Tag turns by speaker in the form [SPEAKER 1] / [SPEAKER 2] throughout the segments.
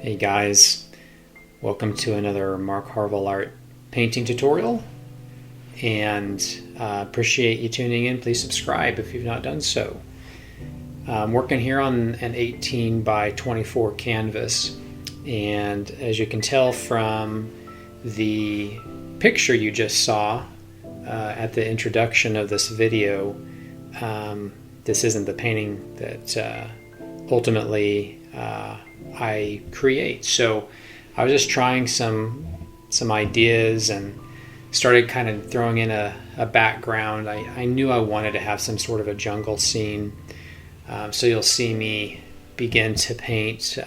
[SPEAKER 1] Hey guys, welcome to another Marc Harvill art painting tutorial, and appreciate you tuning in. Please subscribe if you've not done so. I'm working here on an 18 by 24 canvas, and as you can tell from the picture you just saw at the introduction of this video, this isn't the painting that ultimately I create. So I was just trying some ideas and started kind of throwing in a background. I knew I wanted to have some sort of a jungle scene. So you'll see me begin to paint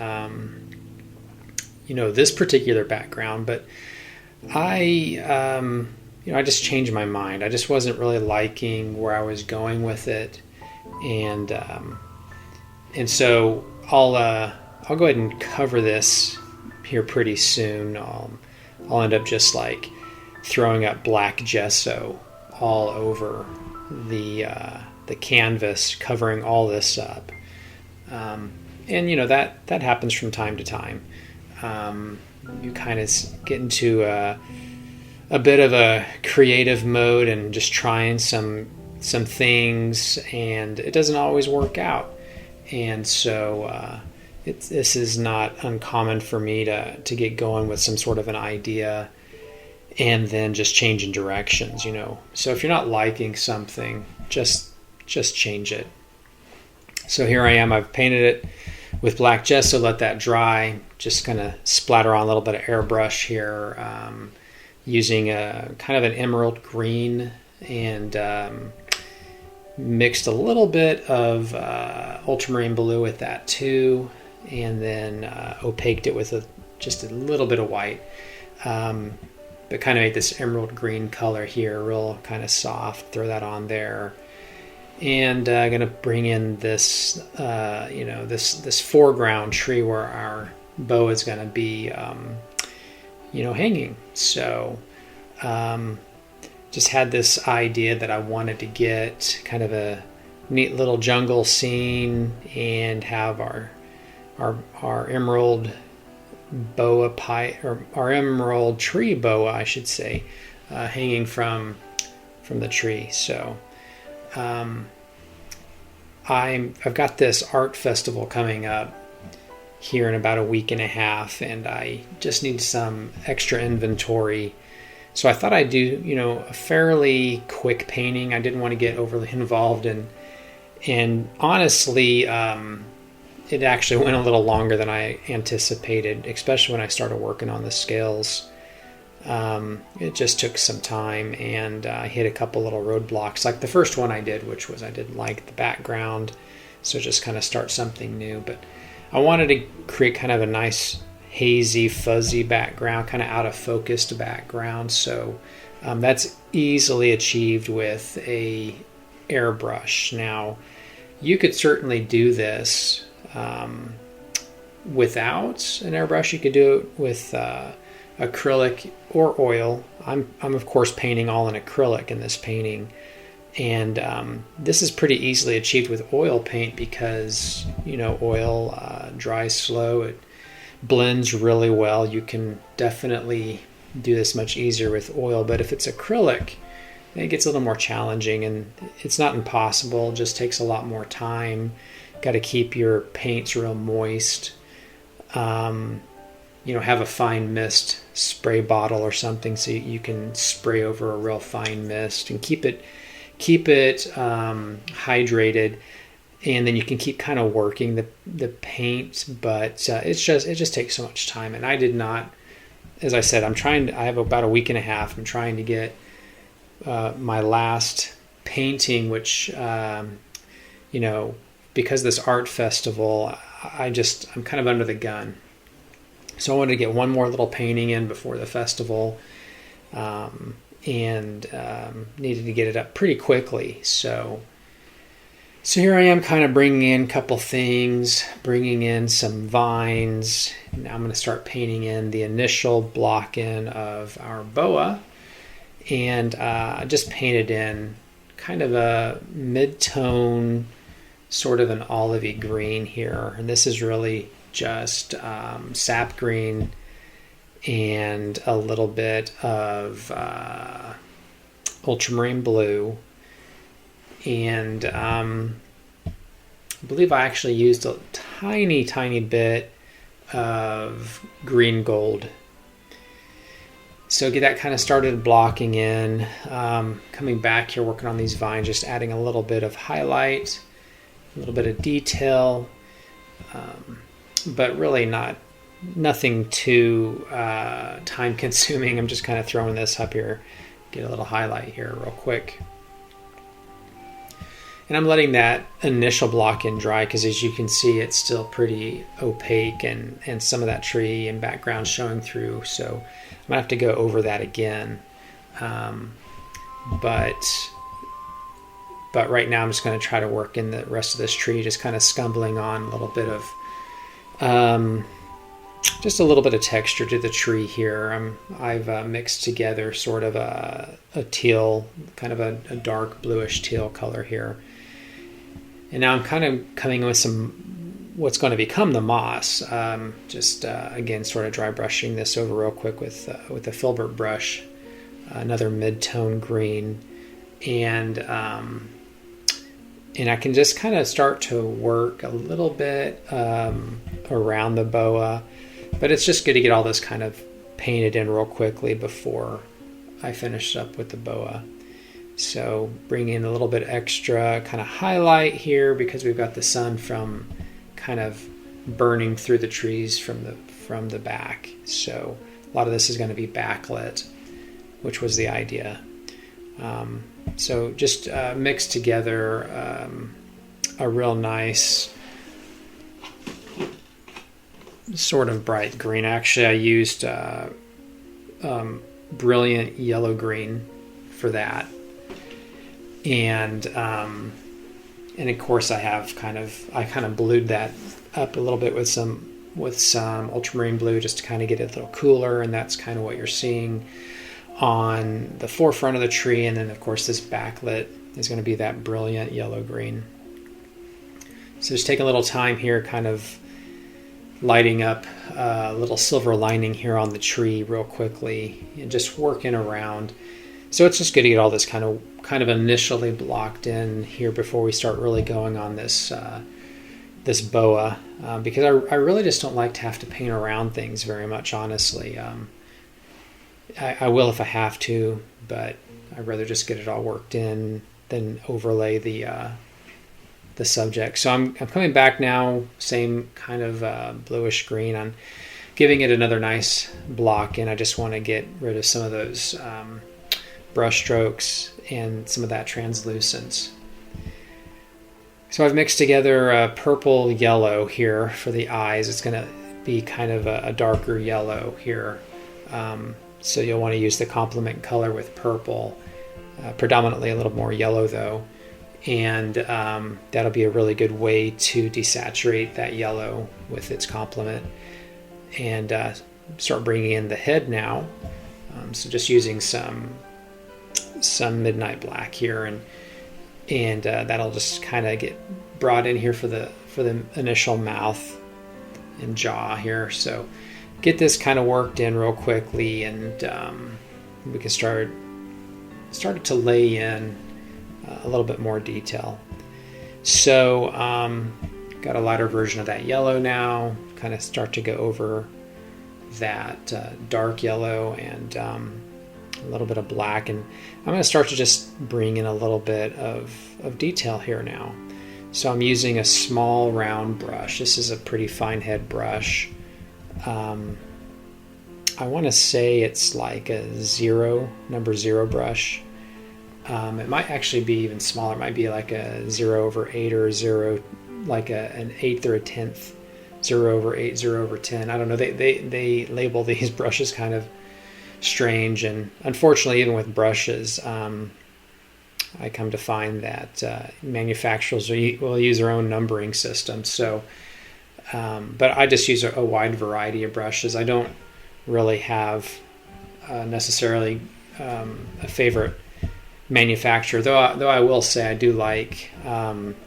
[SPEAKER 1] this particular background, but I just changed my mind. I just wasn't really liking where I was going with it, and so I'll go ahead and cover this here pretty soon. I'll end up just like throwing up black gesso all over the canvas, covering all this up. And that happens from time to time. You kind of get into a bit of a creative mode and just trying some things, and it doesn't always work out. And so this is not uncommon for me to get going with some sort of an idea and then just changing directions, So if you're not liking something, just change it. So here I am. I've painted it with black gesso, let that dry. Just going to splatter on a little bit of airbrush here, using a kind of an emerald green, and mixed a little bit of ultramarine blue with that too, and then opaqued it with just a little bit of white, but kind of made this emerald green color here, real kind of soft. Throw that on there, and I'm gonna bring in this this foreground tree where our boa is gonna be hanging. So just had this idea that I wanted to get kind of a neat little jungle scene and have our emerald boa or our emerald tree boa, I should say, hanging from the tree. So I've got this art festival coming up here in about a week and a half, and I just need some extra inventory. So I thought I'd do, a fairly quick painting. I didn't want to get overly involved, and honestly, it actually went a little longer than I anticipated, especially when I started working on the scales. It just took some time, and I hit a couple little roadblocks, like the first one I did, which was I didn't like the background, so just kind of start something new. But I wanted to create kind of a nice hazy, fuzzy background, kind of out of focused background. So that's easily achieved with a airbrush. Now, you could certainly do this without an airbrush. You could do it with acrylic or oil. I'm of course painting all in acrylic in this painting, and this is pretty easily achieved with oil paint because oil dries slow. It blends really well. You can definitely do this much easier with oil, but if it's acrylic, it gets a little more challenging, and it's not impossible. It just takes a lot more time. Got to keep your paints real moist. Have a fine mist spray bottle or something so you can spray over a real fine mist and keep it hydrated, and then you can keep kind of working the paint. But it just takes so much time, and I did not. As I said, I have about a week and a half. I'm trying to get my last painting, which because this art festival, I'm kind of under the gun. So I wanted to get one more little painting in before the festival, and needed to get it up pretty quickly. So here I am, kind of bringing in a couple things, bringing in some vines. Now I'm going to start painting in the initial block in of our boa, and I just painted in kind of a mid-tone, sort of an olivey green here, and this is really just sap green and a little bit of ultramarine blue, and I believe I actually used a tiny bit of green gold. So get that kind of started blocking in. Coming back here, working on these vines, just adding a little bit of highlight, a little bit of detail, but really nothing too time consuming. I'm just kind of throwing this up here, get a little highlight here real quick. And I'm letting that initial block in dry because, as you can see, it's still pretty opaque and some of that tree and background showing through. So I'm gonna have to go over that again. But right now I'm just going to try to work in the rest of this tree, just kind of scumbling on a little bit of just a little bit of texture to the tree here. I've mixed together sort of a teal, kind of a dark bluish teal color here. And now I'm kind of coming with what's going to become the moss. Again, sort of dry brushing this over real quick with a filbert brush, another mid-tone green, and I can just kind of start to work a little bit around the boa, but it's just good to get all this kind of painted in real quickly before I finish up with the boa. So bring in a little bit extra kind of highlight here because we've got the sun from kind of burning through the trees from the back. So a lot of this is going to be backlit, which was the idea. So just mix together a real nice sort of bright green. Actually, I used brilliant yellow green for that, and of course I kind of blued that up a little bit with some ultramarine blue just to kind of get it a little cooler, and that's kind of what you're seeing on the forefront of the tree. And then of course this backlit is going to be that brilliant yellow green. So just take a little time here, kind of lighting up a little silver lining here on the tree real quickly and just working around. So it's just good to get all this kind of initially blocked in here before we start really going on this this boa, because I really just don't like to have to paint around things very much, honestly. I will if I have to, but I'd rather just get it all worked in than overlay the subject. So I'm coming back now, same kind of bluish green. I'm giving it another nice block, and I just want to get rid of some of those brush strokes and some of that translucence. So I've mixed together purple yellow here for the eyes. It's going to be kind of a darker yellow here. So you'll want to use the complement color with purple, predominantly a little more yellow though. And that'll be a really good way to desaturate that yellow with its complement. And start bringing in the head now. So just using some midnight black here, and that'll just kind of get brought in here for the initial mouth and jaw here. So get this kind of worked in real quickly, and we can start to lay in a little bit more detail. So got a lighter version of that yellow now, kind of start to go over that dark yellow and a little bit of black, and I'm going to start to just bring in a little bit of detail here now. So I'm using a small round brush. This is a pretty fine head brush. I want to say it's like a number 0 brush. It might actually be even smaller. It might be like a 0/8 or 0, like an 1/8 or a 1/10, 0/8, 0/10. I don't know. They label these brushes kind of strange, and unfortunately, even with brushes, I come to find that manufacturers will use their own numbering system. So, but I just use a wide variety of brushes. I don't really have necessarily a favorite manufacturer, though I will say I do like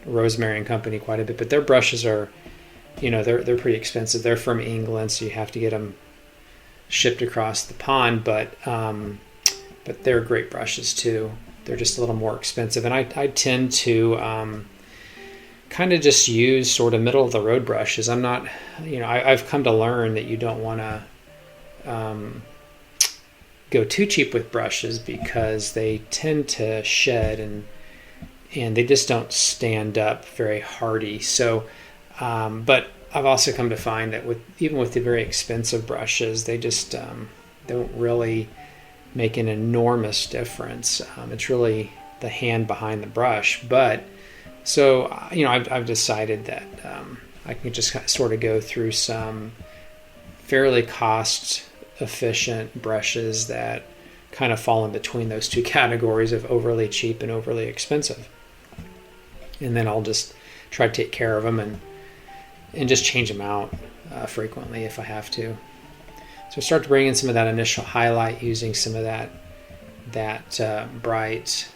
[SPEAKER 1] Rosemary and Company quite a bit, but their brushes are you know, they're pretty expensive. They're from England, so you have to get them shipped across the pond, but they're great brushes too. They're just a little more expensive, and I tend to kind of just use sort of middle of the road brushes. I'm not, you know, I've come to learn that you don't want to go too cheap with brushes because they tend to shed and they just don't stand up very hardy. So, but I've also come to find that even with the very expensive brushes, they just don't really make an enormous difference. It's really the hand behind the brush. But so, you know, I've decided that I can just sort of go through some fairly cost-efficient brushes that kind of fall in between those two categories of overly cheap and overly expensive. And then I'll just try to take care of them and just change them out frequently if I have to. So start to bring in some of that initial highlight using some of that bright,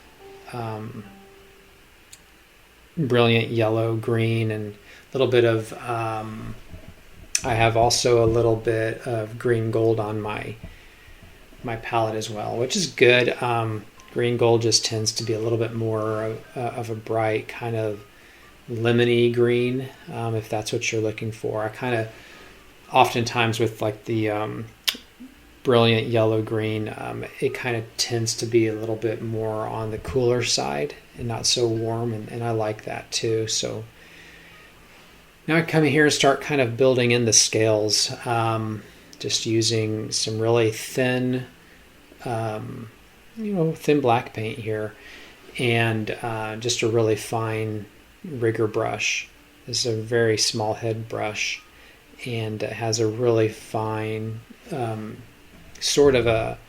[SPEAKER 1] brilliant yellow, green, and a little bit of, I have also a little bit of green gold on my palette as well, which is good. Green gold just tends to be a little bit more of a bright kind of lemony green, if that's what you're looking for. I kind of oftentimes with like the brilliant yellow green, it kind of tends to be a little bit more on the cooler side and not so warm, and I like that too. So now I come in here and start kind of building in the scales, just using some really thin, thin black paint here, and just a really fine rigger brush. This is a very small head brush, and it has a really fine sort of a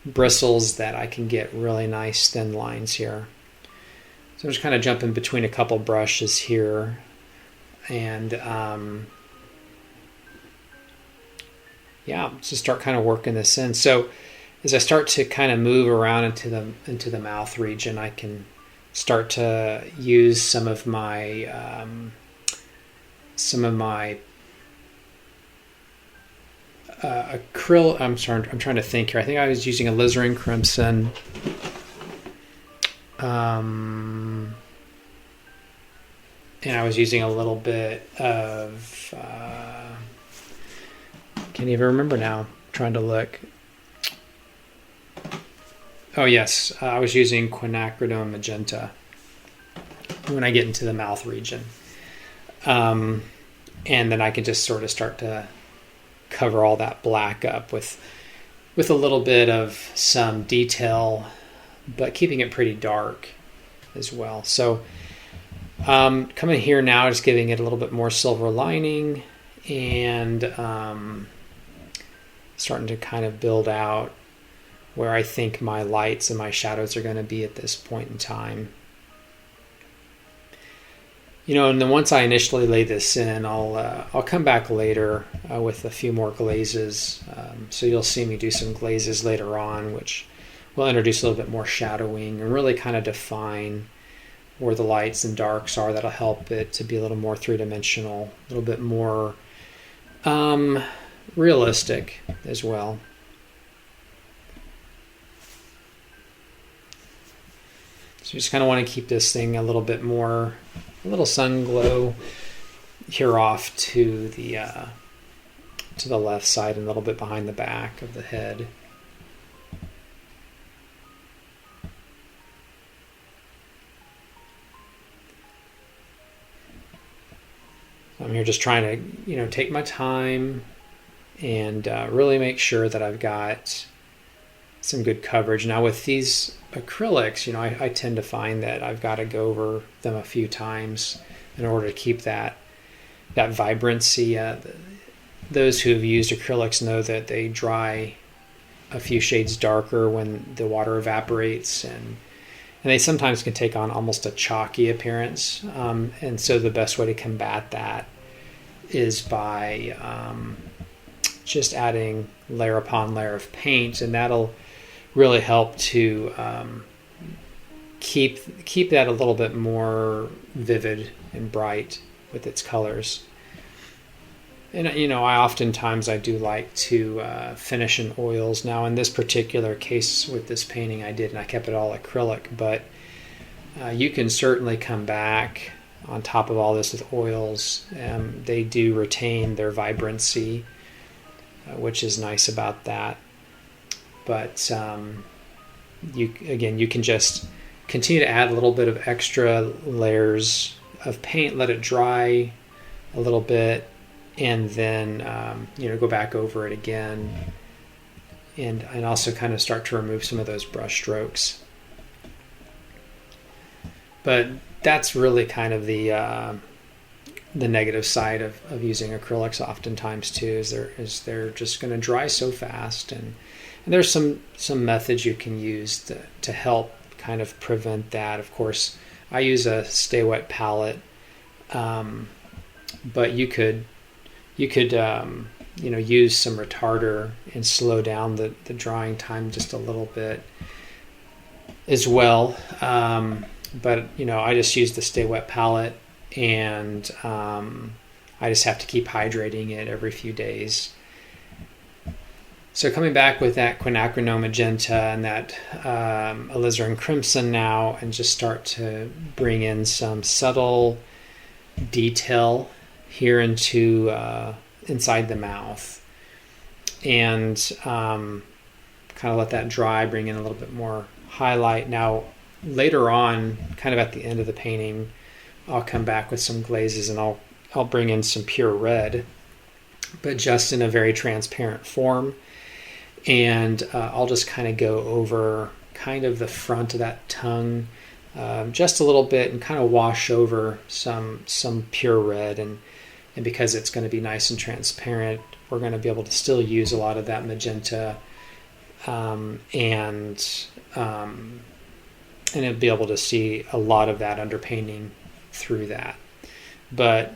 [SPEAKER 1] bristles that I can get really nice thin lines here. So I'm just kind of jumping between a couple brushes here, and just start kind of working this in. So as I start to kind of move around into the mouth region, I can start to use some of my acrylic. I'm trying to think here. I think I was using alizarin crimson. And I was using a little bit of, can't even remember now. I'm trying to look. Oh yes, I was using quinacridone magenta when I get into the mouth region. And then I can just sort of start to cover all that black up with a little bit of some detail, but keeping it pretty dark as well. So coming here now, just giving it a little bit more silver lining, and starting to kind of build out where I think my lights and my shadows are going to be at this point in time. You know, and then once I initially lay this in, I'll come back later with a few more glazes. So you'll see me do some glazes later on, which will introduce a little bit more shadowing and really kind of define where the lights and darks are. That'll help it to be a little more three-dimensional, a little bit more realistic as well. So you just kind of want to keep this thing a little sun glow here off to the left side and a little bit behind the back of the head. I'm here just trying to, take my time and really make sure that I've got some good coverage. Now with these acrylics, I tend to find that I've got to go over them a few times in order to keep that vibrancy. Those who have used acrylics know that they dry a few shades darker when the water evaporates, and they sometimes can take on almost a chalky appearance. And so the best way to combat that is by just adding layer upon layer of paint, and that'll really help to keep that a little bit more vivid and bright with its colors. And I oftentimes I do like to finish in oils. Now in this particular case with this painting I did, and I kept it all acrylic, but you can certainly come back on top of all this with oils. They do retain their vibrancy, which is nice about that. But you can just continue to add a little bit of extra layers of paint, let it dry a little bit, and then go back over it again, and also kind of start to remove some of those brush strokes. But that's really kind of the negative side of using acrylics oftentimes too, is they're just going to dry so fast, and there's some methods you can use to help kind of prevent that. Of course, I use a Stay Wet palette, but you could use some retarder and slow down the drying time just a little bit as well. But I just use the Stay Wet palette, and I just have to keep hydrating it every few days. So coming back with that quinacridone magenta and that alizarin crimson now, and just start to bring in some subtle detail here into inside the mouth, and kind of let that dry, bring in a little bit more highlight. Now later on, kind of at the end of the painting, I'll come back with some glazes, and I'll bring in some pure red, but just in a very transparent form. And I'll just kind of go over kind of the front of that tongue just a little bit, and kind of wash over some pure red. And because it's going to be nice and transparent, we're going to be able to still use a lot of that magenta, and it'll be able to see a lot of that underpainting through that. But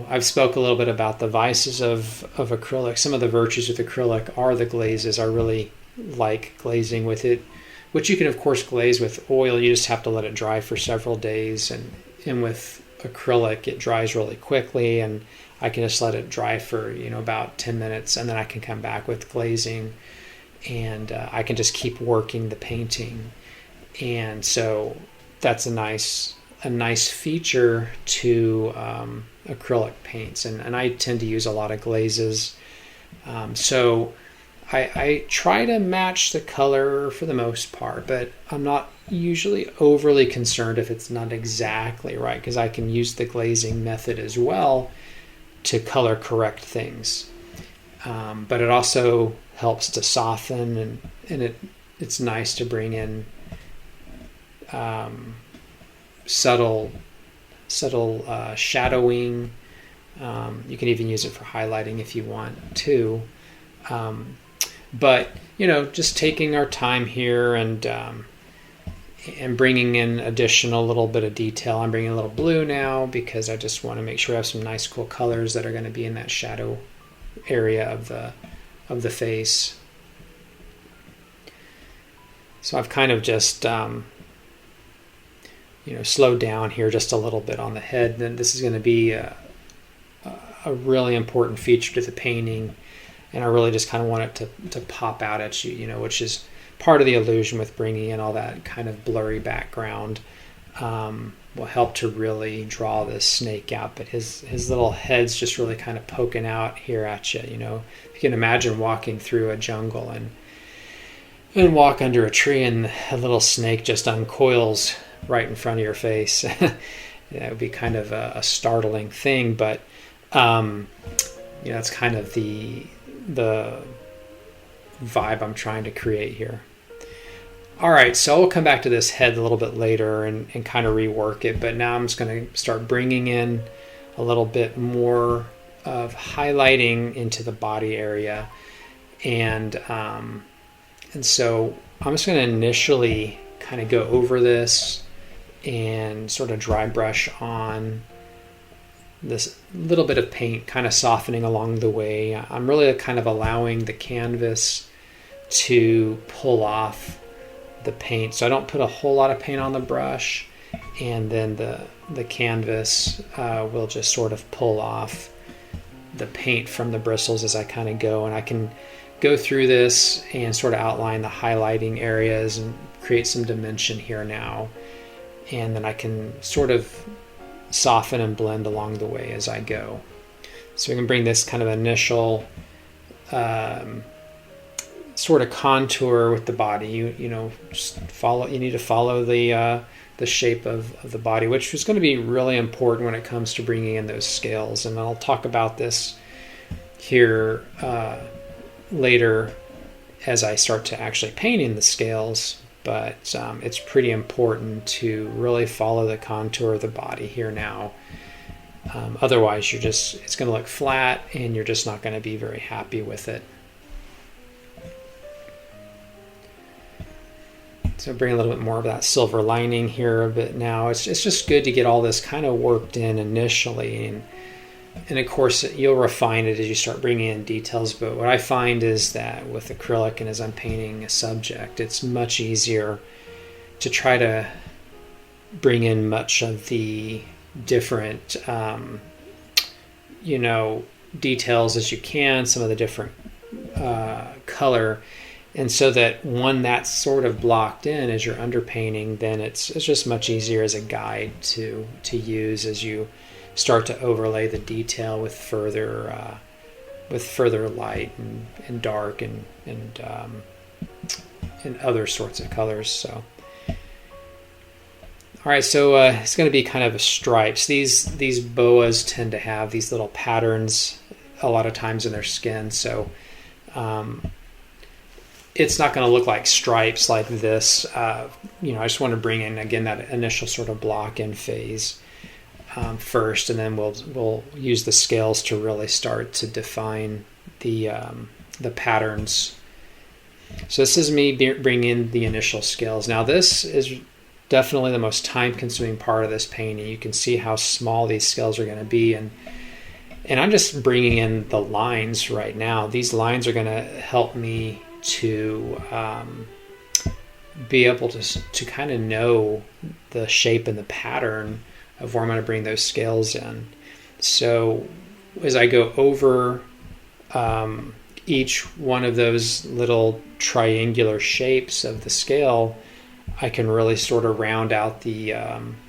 [SPEAKER 1] I've spoke a little bit about the vices of acrylic. Some of the virtues with acrylic are the glazes. I really like glazing with it, which you can of course glaze with oil. You just have to let it dry for several days, and with acrylic it dries really quickly, and I can just let it dry for about 10 minutes, and then I can come back with glazing, and I can just keep working the painting. And so that's a nice feature to acrylic paints, and I tend to use a lot of glazes. So I try to match the color for the most part, but I'm not usually overly concerned if it's not exactly right, because I can use the glazing method as well to color correct things. But it also helps to soften, and it's nice to bring in subtle shadowing. You can even use it for highlighting if you want to. But just taking our time here, and bringing in additional little bit of detail. I'm bringing a little blue now because I just want to make sure I have some nice cool colors that are going to be in that shadow area of the face. So I've kind of just slow down here just a little bit on the head. Then this is going to be a really important feature to the painting, and I really just kind of want it to pop out at you, which is part of the illusion with bringing in all that kind of blurry background. Will help to really draw this snake out, but his little head's just really kind of poking out here at you. If you can imagine walking through a jungle and walk under a tree, and a little snake just uncoils right in front of your face. It would be kind of a startling thing, but it's kind of the vibe I'm trying to create here. All right, so we'll come back to this head a little bit later and kind of rework it, but now I'm just going to start bringing in a little bit more of highlighting into the body area, and so I'm just going to initially kind of go over this and sort of dry brush on this little bit of paint, kind of softening along the way. I'm really kind of allowing the canvas to pull off the paint, so I don't put a whole lot of paint on the brush, and then the canvas will just sort of pull off the paint from the bristles as I kind of go, and I can go through this and sort of outline the highlighting areas and create some dimension here now, and then I can sort of soften and blend along the way as I go. So we can bring this kind of initial sort of contour with the body. You need to follow the shape of the body, which is going to be really important when it comes to bringing in those scales. And I'll talk about this here later as I start to actually painting the scales, but it's pretty important to really follow the contour of the body here now. Otherwise, it's going to look flat, and you're just not going to be very happy with it. So bring a little bit more of that silver lining here a bit now. It's just good to get all this kind of worked in initially, and of course you'll refine it as you start bringing in details. But what I find is that with acrylic, and as I'm painting a subject, it's much easier to try to bring in much of the different details as you can, some of the different color. And so that when that's sort of blocked in as you're underpainting, then it's just much easier as a guide to use as you start to overlay the detail with further light and dark and other sorts of colors. So, all right, so it's going to be kind of a stripes. These boas tend to have these little patterns a lot of times in their skin, so it's not going to look like stripes like this. I just want to bring in, again, that initial sort of block in phase first, and then we'll use the scales to really start to define the patterns. So this is me bringing in the initial scales. Now this is definitely the most time-consuming part of this painting. You can see how small these scales are going to be, and I'm just bringing in the lines right now. These lines are going to help me to be able to kind of know the shape and the pattern of where I'm going to bring those scales in. So as I go over each one of those little triangular shapes of the scale, I can really sort of round out the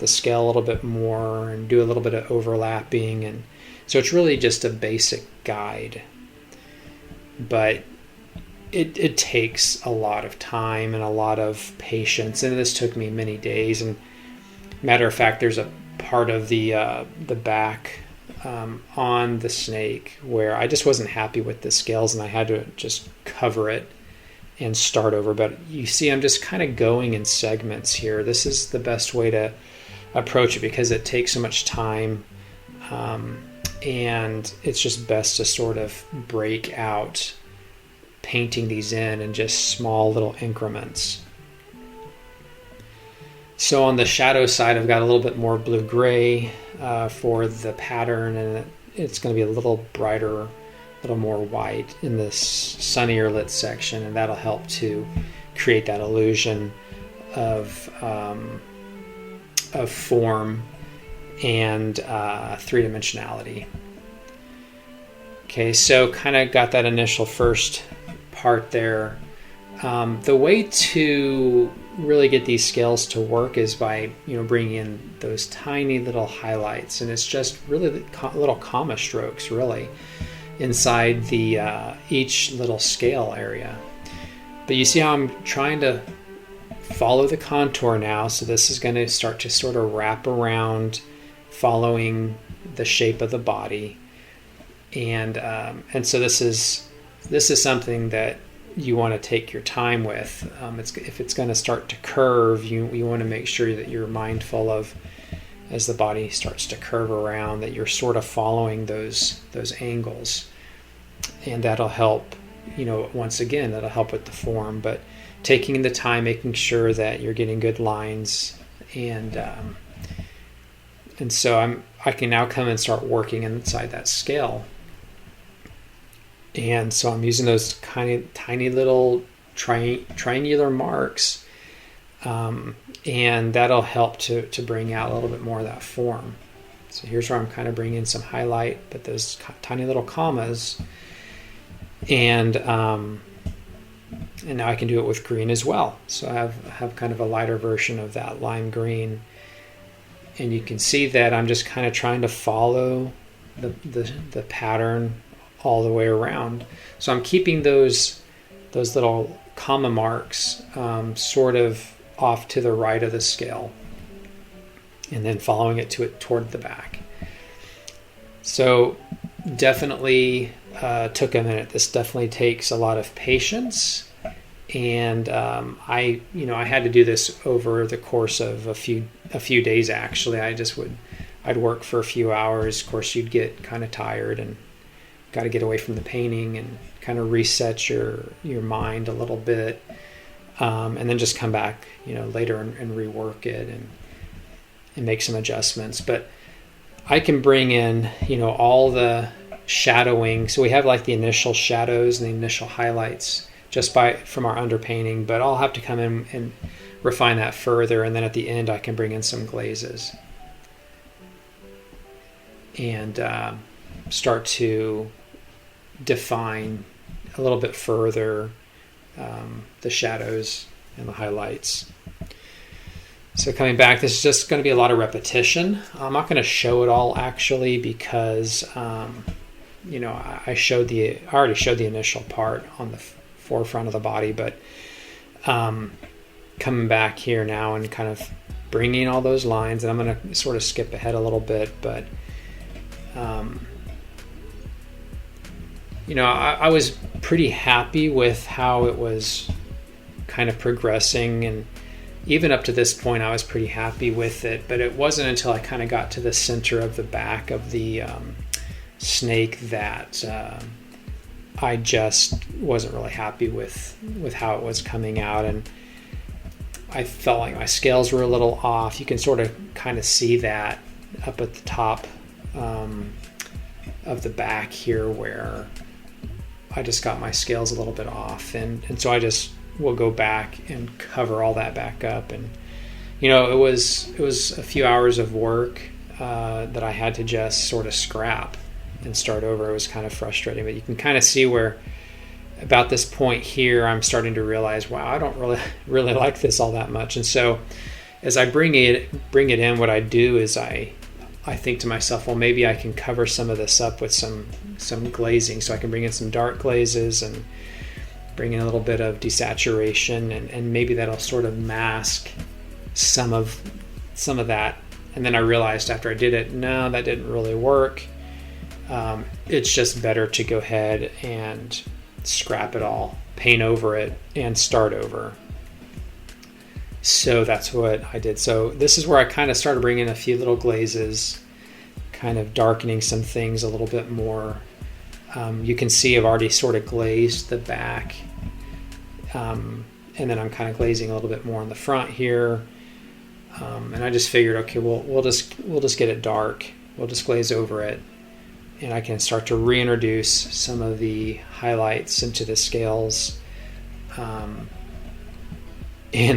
[SPEAKER 1] scale a little bit more and do a little bit of overlapping. And so it's really just a basic guide, but it takes a lot of time and a lot of patience, and this took me many days. And matter of fact, there's a part of the back on the snake where I just wasn't happy with the scales, and I had to just cover it and start over. But you see, I'm just kind of going in segments here. This is the best way to approach it because it takes so much time, and it's just best to sort of break out painting these in just small little increments. So on the shadow side, I've got a little bit more blue-gray for the pattern, and it's going to be a little brighter, a little more white in this sunnier lit section, and that'll help to create that illusion of form and three-dimensionality. Okay, so kind of got that initial first part there. The way to really get these scales to work is by bringing in those tiny little highlights, and it's just really little comma strokes really inside the each little scale area. But you see how I'm trying to follow the contour now, so this is going to start to sort of wrap around following the shape of the body, and so this is something that you want to take your time with. If it's going to start to curve, you want to make sure that you're mindful of, as the body starts to curve around, that you're sort of following those angles, and that'll help. Once again, that'll help with the form. But taking the time, making sure that you're getting good lines, and so I can now come and start working inside that scale. And so I'm using those kind of tiny little triangular marks, and that'll help to bring out a little bit more of that form. So here's where I'm kind of bringing in some highlight, but those tiny little commas. And now I can do it with green as well. So I have kind of a lighter version of that lime green. And you can see that I'm just kind of trying to follow the pattern all the way around. So I'm keeping those little comma marks sort of off to the right of the scale, and then following it toward the back. So definitely took a minute. This definitely takes a lot of patience, and I had to do this over the course of a few days. Actually, I'd work for a few hours. Of course, you'd get kind of tired and got to get away from the painting and kind of reset your mind a little bit, and then just come back later and rework it and make some adjustments. But I can bring in all the shadowing. So we have like the initial shadows and the initial highlights just from our underpainting, but I'll have to come in and refine that further, and then at the end I can bring in some glazes and start to define a little bit further the shadows and the highlights. So coming back, this is just going to be a lot of repetition. I'm not going to show it all actually, because I already showed the initial part on the forefront of the body, but coming back here now and kind of bringing all those lines, and I'm going to sort of skip ahead a little bit, but I was pretty happy with how it was kind of progressing, and even up to this point I was pretty happy with it. But it wasn't until I kind of got to the center of the back of the snake that I just wasn't really happy with how it was coming out, and I felt like my scales were a little off. You can sort of kind of see that up at the top of the back here, where I just got my scales a little bit off, and so I just will go back and cover all that back up. And it was a few hours of work that I had to just sort of scrap and start over. It was kind of frustrating, but you can kind of see where about this point here I'm starting to realize, wow, I don't really like this all that much. And so as I bring it in, what I do is I think to myself, well, maybe I can cover some of this up with some glazing. So I can bring in some dark glazes and bring in a little bit of desaturation, and maybe that'll sort of mask some of that. And then I realized after I did it, no, that didn't really work. It's just better to go ahead and scrap it all, paint over it, and start over. So that's what I did. So this is where I kind of started bringing a few little glazes, kind of darkening some things a little bit more. You can see I've already sort of glazed the back, and then I'm kind of glazing a little bit more on the front here. And I just figured, okay, we'll just get it dark. We'll just glaze over it, and I can start to reintroduce some of the highlights into the scales. And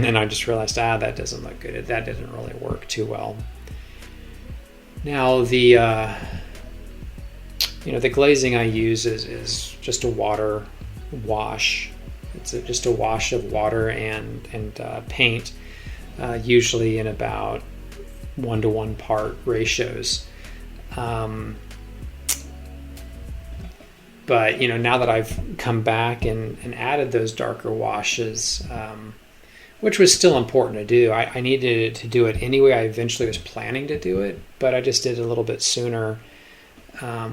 [SPEAKER 1] then I just realized, that doesn't look good. That didn't really work too well. Now the glazing I use is just a water wash. It's just a wash of water and paint, usually in about 1-to-1 part ratios. But now that I've come back and added those darker washes, which was still important to do. I needed to do it anyway. I eventually was planning to do it, but I just did it a little bit sooner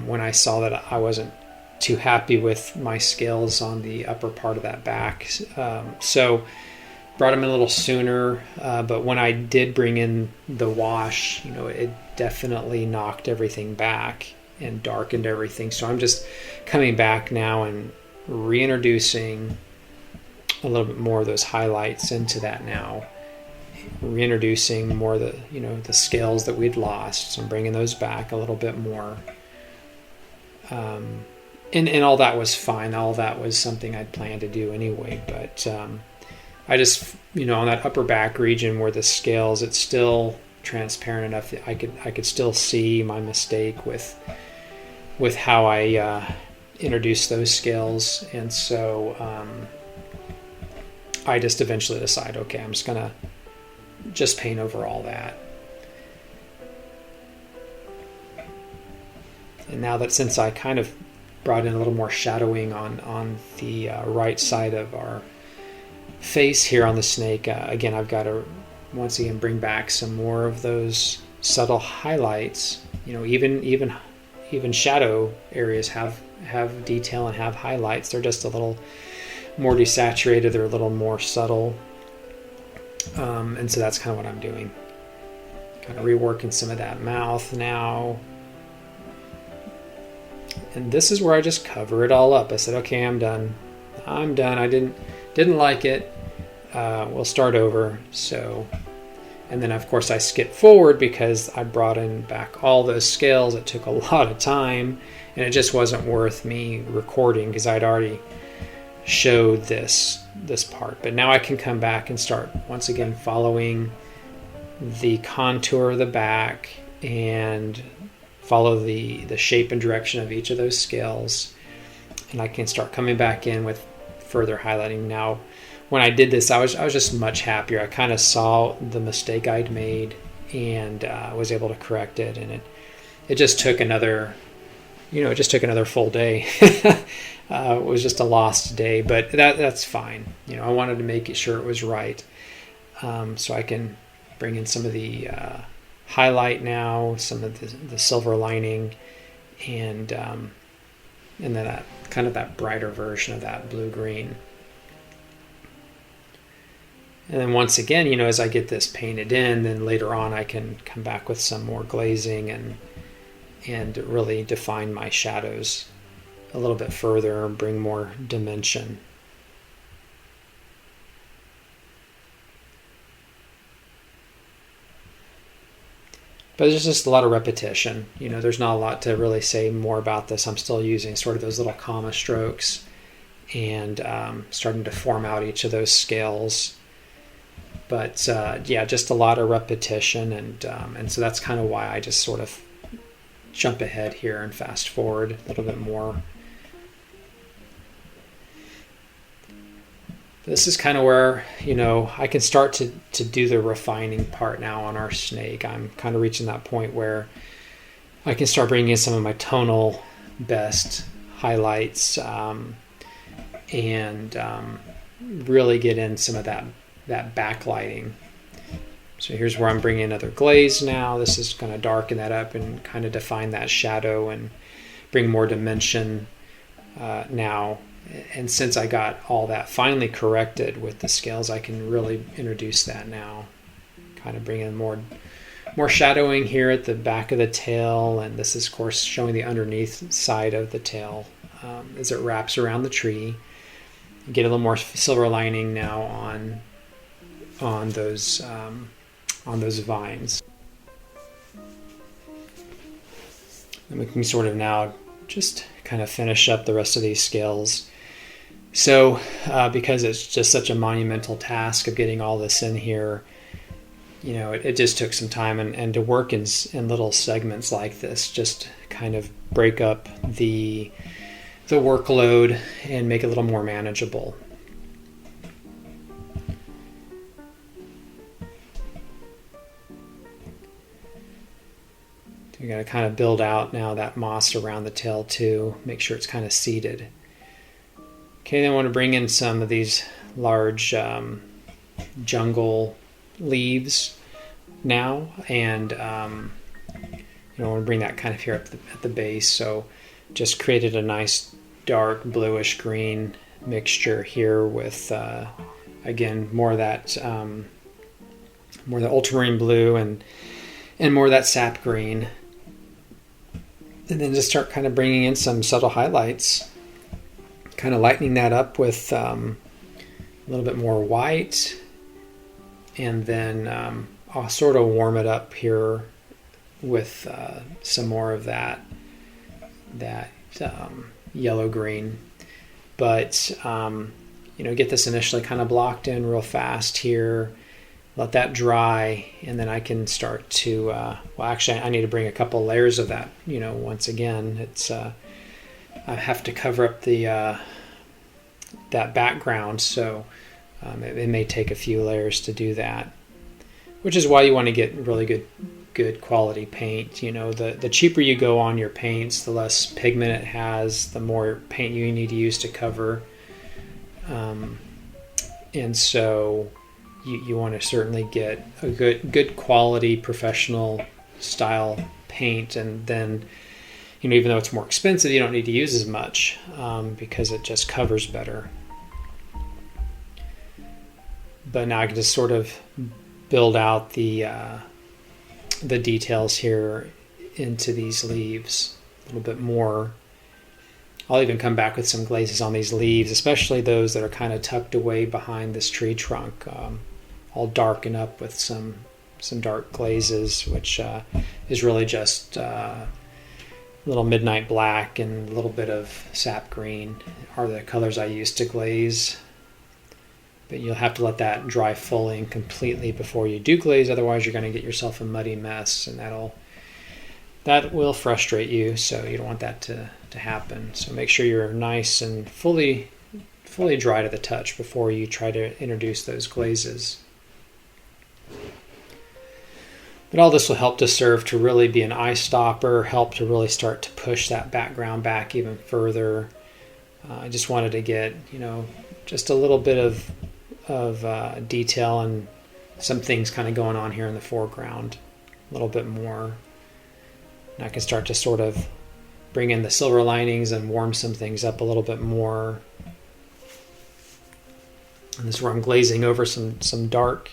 [SPEAKER 1] when I saw that I wasn't too happy with my scales on the upper part of that back. So brought them in a little sooner, but when I did bring in the wash, it definitely knocked everything back and darkened everything. So I'm just coming back now and reintroducing a little bit more of those highlights into that now, reintroducing more of the scales that we'd lost. So I'm bringing those back a little bit more. And all that was fine. All that was something I'd planned to do anyway, but I just, on that upper back region where the scales, it's still transparent enough that I could still see my mistake with how I introduced those scales. And so I just eventually decide, okay, I'm just gonna just paint over all that. And now that, since I kind of brought in a little more shadowing on the right side of our face here on the snake, again, I've got to once again bring back some more of those subtle highlights. Even shadow areas have detail and have highlights. They're just a little more desaturated. They're a little more subtle. And so that's kind of what I'm doing. Kind of reworking some of that mouth now. And this is where I just cover it all up. I said, okay, I'm done. I didn't like it. We'll start over. So, and then of course I skipped forward because I brought in back all those scales. It took a lot of time, and it just wasn't worth me recording because I'd already showed this part. But now I can come back and start once again following the contour of the back and follow the shape and direction of each of those scales, and I can start coming back in with further highlighting. Now, when I did this, I was just much happier. I kind of saw the mistake I'd made and was able to correct it, and it just took another full day. It was just a lost day, but that's fine. I wanted to make sure it was right, so I can bring in some of the highlight now, some of the silver lining, and then that kind of that brighter version of that blue-green. And then once again, as I get this painted in, then later on I can come back with some more glazing and really define my shadows a little bit further and bring more dimension. But there's just a lot of repetition. There's not a lot to really say more about this. I'm still using sort of those little comma strokes and starting to form out each of those scales. But yeah, just a lot of repetition, and so that's kind of why I just sort of jump ahead here and fast forward a little bit more. This is kind of where, I can start to do the refining part now on our snake. I'm kind of reaching that point where I can start bringing in some of my tonal best highlights and really get in some of that backlighting. So here's where I'm bringing another glaze now. This is going to darken that up and kind of define that shadow and bring more dimension now. And since I got all that finally corrected with the scales, I can really introduce that now. Kind of bring in more shadowing here at the back of the tail, and this is of course showing the underneath side of the tail as it wraps around the tree. You get a little more silver lining now on those vines. And we can sort of now just kind of finish up the rest of these scales. So because it's just such a monumental task of getting all this in here, it just took some time, and to work in little segments like this, just kind of break up the workload and make it a little more manageable. You're going to kind of build out now that moss around the tail too, make sure it's kind of seated. Okay, then I want to bring in some of these large jungle leaves now, and I want to bring that kind of here up at the base. So just created a nice dark bluish green mixture here with again more of that more of the ultramarine blue and more of that sap green. And then just start kind of bringing in some subtle highlights, kind of lightening that up with a little bit more white, and then I'll sort of warm it up here with some more of that yellow green. But get this initially kind of blocked in real fast here. let that dry, and then I can start to, well, actually I need to bring a couple layers of that, once again. It's, I have to cover up the, that background, so it may take a few layers to do that, which is why you want to get really good quality paint. The cheaper you go on your paints, the less pigment it has, the more paint you need to use to cover, and so you want to certainly get a good quality professional style paint, and then even though it's more expensive, you don't need to use as much because it just covers better. But now I can just sort of build out the details here into these leaves a little bit more. I'll even come back with some glazes on these leaves, especially those that are kind of tucked away behind this tree trunk. I'll darken up with some dark glazes, which is really just a little midnight black and a little bit of sap green are the colors I use to glaze. But you'll have to let that dry fully and completely before you do glaze, otherwise you're going to get yourself a muddy mess, and that will frustrate you, so you don't want that to happen. So make sure you're nice and fully dry to the touch before you try to introduce those glazes. But all this will help to serve to really be an eye stopper, help to really start to push that background back even further. I just wanted to get, just a little bit of detail and some things kind of going on here in the foreground a little bit more. And I can start to sort of bring in the silver linings and warm some things up a little bit more. And this is where I'm glazing over some dark.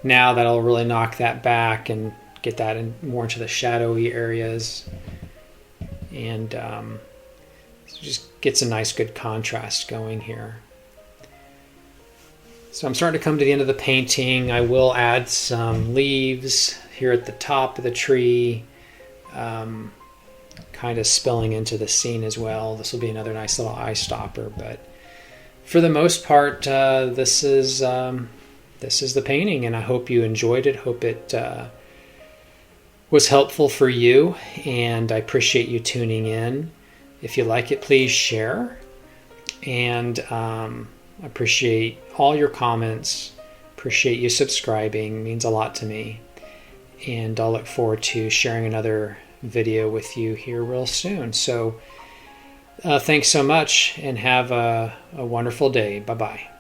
[SPEAKER 1] Now that'll really knock that back and get that more into the shadowy areas, and just gets a nice good contrast going here. So I'm starting to come to the end of the painting. I will add some leaves here at the top of the tree, kind of spilling into the scene as well. This will be another nice little eye stopper, but for the most part, this is the painting, and I hope you enjoyed it. Hope it was helpful for you, and I appreciate you tuning in. If you like it, please share, and I appreciate all your comments. Appreciate you subscribing. It means a lot to me, and I'll look forward to sharing another video with you here real soon. So thanks so much, and have a wonderful day. Bye-bye.